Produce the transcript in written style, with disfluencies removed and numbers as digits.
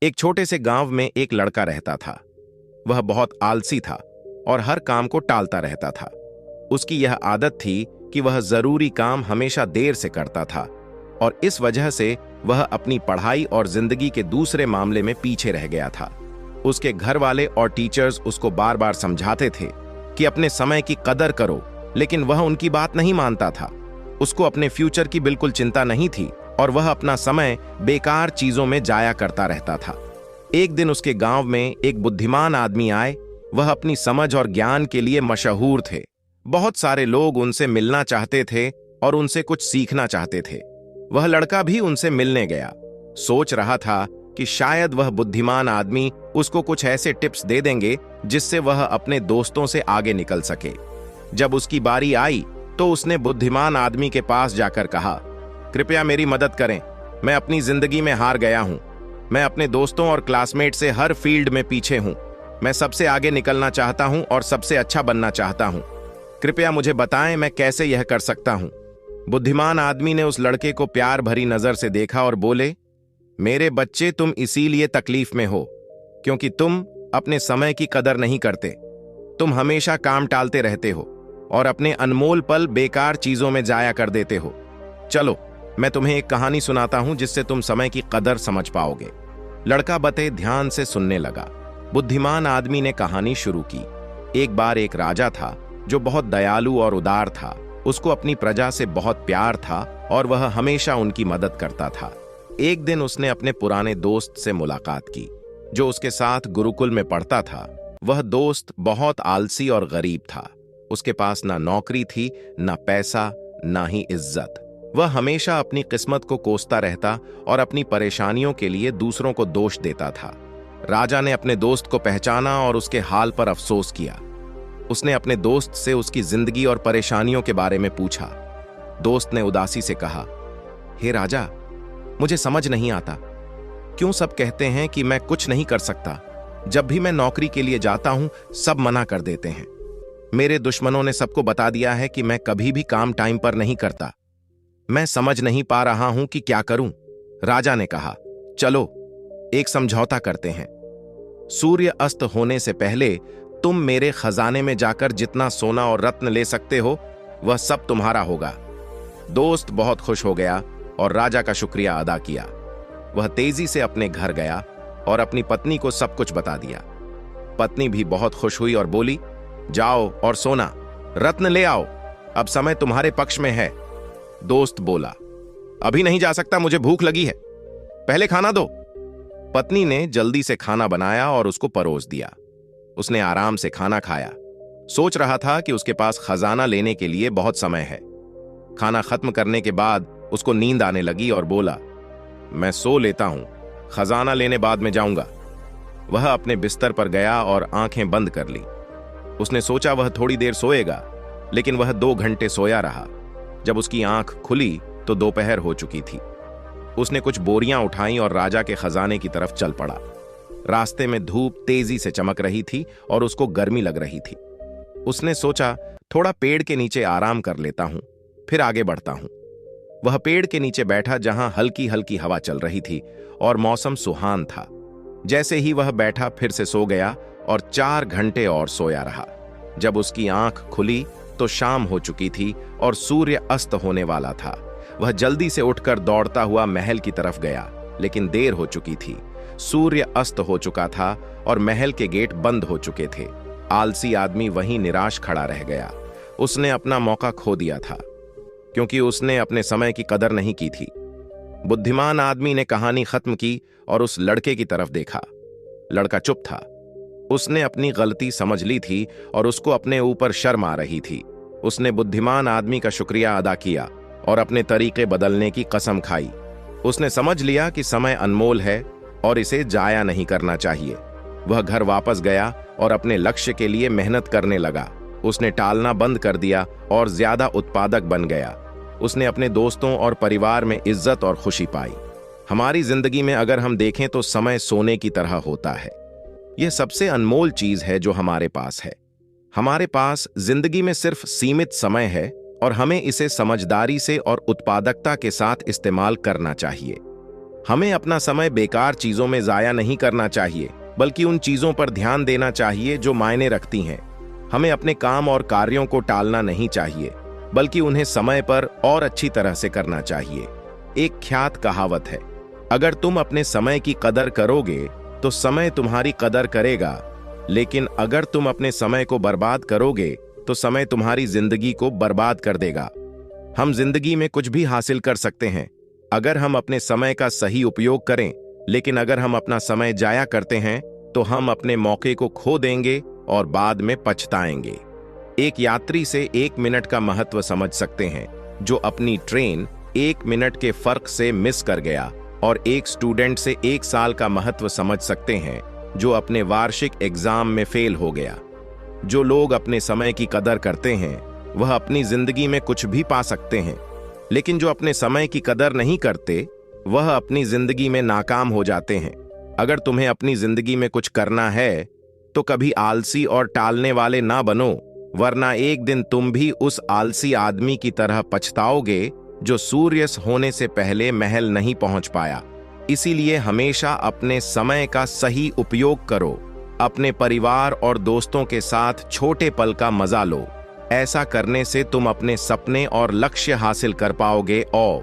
एक छोटे से गांव में एक लड़का रहता था। वह बहुत आलसी था और हर काम को टालता रहता था। उसकी यह आदत थी कि वह जरूरी काम हमेशा देर से करता था और इस वजह से वह अपनी पढ़ाई और जिंदगी के दूसरे मामले में पीछे रह गया था। उसके घर वाले और टीचर्स उसको बार बार समझाते थे कि अपने समय की कदर करो, लेकिन वह उनकी बात नहीं मानता था। उसको अपने फ्यूचर की बिल्कुल चिंता नहीं थी और वह अपना समय बेकार चीजों में जाया करता रहता था। एक दिन उसके गांव में एक बुद्धिमान आदमी आए। वह अपनी समझ और ज्ञान के लिए मशहूर थे। बहुत सारे लोग उनसे मिलना चाहते थे और उनसे कुछ सीखना चाहते थे। वह लड़का भी उनसे मिलने गया। सोच रहा था कि शायद वह बुद्धिमान आदमी उसको कुछ ऐसे टिप्स दे देंगे जिससे वह अपने दोस्तों से आगे निकल सके। जब उसकी बारी आई तो उसने बुद्धिमान आदमी के पास जाकर कहा, कृपया मेरी मदद करें, मैं अपनी जिंदगी में हार गया हूं। मैं अपने दोस्तों और क्लासमेट से हर फील्ड में पीछे हूं। मैं सबसे आगे निकलना चाहता हूं और सबसे अच्छा बनना चाहता हूं। कृपया मुझे बताएं मैं कैसे यह कर सकता हूं। बुद्धिमान आदमी ने उस लड़के को प्यार भरी नजर से देखा और बोले, मेरे बच्चे, तुम इसीलिए तकलीफ में हो क्योंकि तुम अपने समय की कदर नहीं करते। तुम हमेशा काम टालते रहते हो और अपने अनमोल पल बेकार चीजों में जाया कर देते हो। चलो, मैं तुम्हें एक कहानी सुनाता हूं जिससे तुम समय की कदर समझ पाओगे। लड़का बते ध्यान से सुनने लगा। बुद्धिमान आदमी ने कहानी शुरू की। एक बार एक राजा था जो बहुत दयालु और उदार था। उसको अपनी प्रजा से बहुत प्यार था और वह हमेशा उनकी मदद करता था। एक दिन उसने अपने पुराने दोस्त से मुलाकात की जो उसके साथ गुरुकुल में पढ़ता था। वह दोस्त बहुत आलसी और गरीब था। उसके पास ना नौकरी थी, ना पैसा, ना ही इज्जत। वह हमेशा अपनी किस्मत को कोसता रहता और अपनी परेशानियों के लिए दूसरों को दोष देता था। राजा ने अपने दोस्त को पहचाना और उसके हाल पर अफसोस किया। उसने अपने दोस्त से उसकी जिंदगी और परेशानियों के बारे में पूछा। दोस्त ने उदासी से कहा, हे राजा, मुझे समझ नहीं आता क्यों सब कहते हैं कि मैं कुछ नहीं कर सकता। जब भी मैं नौकरी के लिए जाता हूं सब मना कर देते हैं। मेरे दुश्मनों ने सबको बता दिया है कि मैं कभी भी काम टाइम पर नहीं करता। मैं समझ नहीं पा रहा हूं कि क्या करूं। राजा ने कहा, चलो एक समझौता करते हैं। सूर्य अस्त होने से पहले तुम मेरे खजाने में जाकर जितना सोना और रत्न ले सकते हो वह सब तुम्हारा होगा। दोस्त बहुत खुश हो गया और राजा का शुक्रिया अदा किया। वह तेजी से अपने घर गया और अपनी पत्नी को सब कुछ बता दिया। पत्नी भी बहुत खुश हुई और बोली, जाओ और सोना रत्न ले आओ, अब समय तुम्हारे पक्ष में है। दोस्त बोला, अभी नहीं जा सकता, मुझे भूख लगी है, पहले खाना दो। पत्नी ने जल्दी से खाना बनाया और उसको परोस दिया। उसने आराम से खाना खाया। सोच रहा था कि उसके पास खजाना लेने के लिए बहुत समय है। खाना खत्म करने के बाद उसको नींद आने लगी और बोला, मैं सो लेता हूं, खजाना लेने बाद में जाऊंगा। वह अपने बिस्तर पर गया और आंखें बंद कर ली। उसने सोचा वह थोड़ी देर सोएगा, लेकिन वह 2 घंटे सोया रहा। जब उसकी आंख खुली तो दोपहर हो चुकी थी। उसने कुछ बोरियां उठाई और राजा के खजाने की तरफ चल पड़ा। रास्ते में धूप तेजी से चमक रही थी और उसको गर्मी लग रही थी। उसने सोचा थोड़ा पेड़ के नीचे आराम कर लेता हूं, फिर आगे बढ़ता हूं। वह पेड़ के नीचे बैठा जहां हल्की हल्की हवा चल रही थी और मौसम सुहान था। जैसे ही वह बैठा फिर से सो गया और 4 घंटे और सोया रहा। जब उसकी आंख खुली तो शाम हो चुकी थी और सूर्य अस्त होने वाला था। वह जल्दी से उठकर दौड़ता हुआ महल की तरफ गया, लेकिन देर हो चुकी थी। सूर्य अस्त हो चुका था और महल के गेट बंद हो चुके थे। आलसी आदमी वहीं निराश खड़ा रह गया। उसने अपना मौका खो दिया था क्योंकि उसने अपने समय की कदर नहीं की थी। बुद्धिमान आदमी ने कहानी खत्म की और उस लड़के की तरफ देखा। लड़का चुप था। उसने अपनी गलती समझ ली थी और उसको अपने ऊपर शर्म आ रही थी। उसने बुद्धिमान आदमी का शुक्रिया अदा किया और अपने तरीके बदलने की कसम खाई। उसने समझ लिया कि समय अनमोल है और इसे जाया नहीं करना चाहिए। वह घर वापस गया और अपने लक्ष्य के लिए मेहनत करने लगा। उसने टालना बंद कर दिया और ज्यादा उत्पादक बन गया। उसने अपने दोस्तों और परिवार में इज्जत और खुशी पाई। हमारी जिंदगी में अगर हम देखें तो समय सोने की तरह होता है। यह सबसे अनमोल चीज है जो हमारे पास है। हमारे पास जिंदगी में सिर्फ सीमित समय है और हमें इसे समझदारी से और उत्पादकता के साथ इस्तेमाल करना चाहिए। हमें अपना समय बेकार चीजों में जाया नहीं करना चाहिए, बल्कि उन चीजों पर ध्यान देना चाहिए जो मायने रखती हैं। हमें अपने काम और कार्यों को टालना नहीं चाहिए, बल्कि उन्हें समय पर और अच्छी तरह से करना चाहिए। एक ख्यात कहावत है, अगर तुम अपने समय की कदर करोगे तो समय तुम्हारी कदर करेगा, लेकिन अगर तुम अपने समय को बर्बाद करोगे तो समय तुम्हारी जिंदगी को बर्बाद कर देगा। हम जिंदगी में कुछ भी हासिल कर सकते हैं अगर हम अपने समय का सही उपयोग करें, लेकिन अगर हम अपना समय जाया करते हैं तो हम अपने मौके को खो देंगे और बाद में पछताएंगे। एक यात्री से 1 मिनट का महत्व समझ सकते हैं जो अपनी ट्रेन 1 मिनट के फर्क से मिस कर गया, और एक स्टूडेंट से 1 साल का महत्व समझ सकते हैं जो अपने वार्षिक एग्जाम में फेल हो गया। जो लोग अपने समय की कदर करते हैं वह अपनी जिंदगी में कुछ भी पा सकते हैं, लेकिन जो अपने समय की कदर नहीं करते वह अपनी जिंदगी में नाकाम हो जाते हैं। अगर तुम्हें अपनी जिंदगी में कुछ करना है तो कभी आलसी और टालने वाले ना बनो, वरना एक दिन तुम भी उस आलसी आदमी की तरह पछताओगे जो सूर्य होने से पहले महल नहीं पहुंच पाया। इसीलिए हमेशा अपने समय का सही उपयोग करो। अपने परिवार और दोस्तों के साथ छोटे पल का मजा लो। ऐसा करने से तुम अपने सपने और लक्ष्य हासिल कर पाओगे। और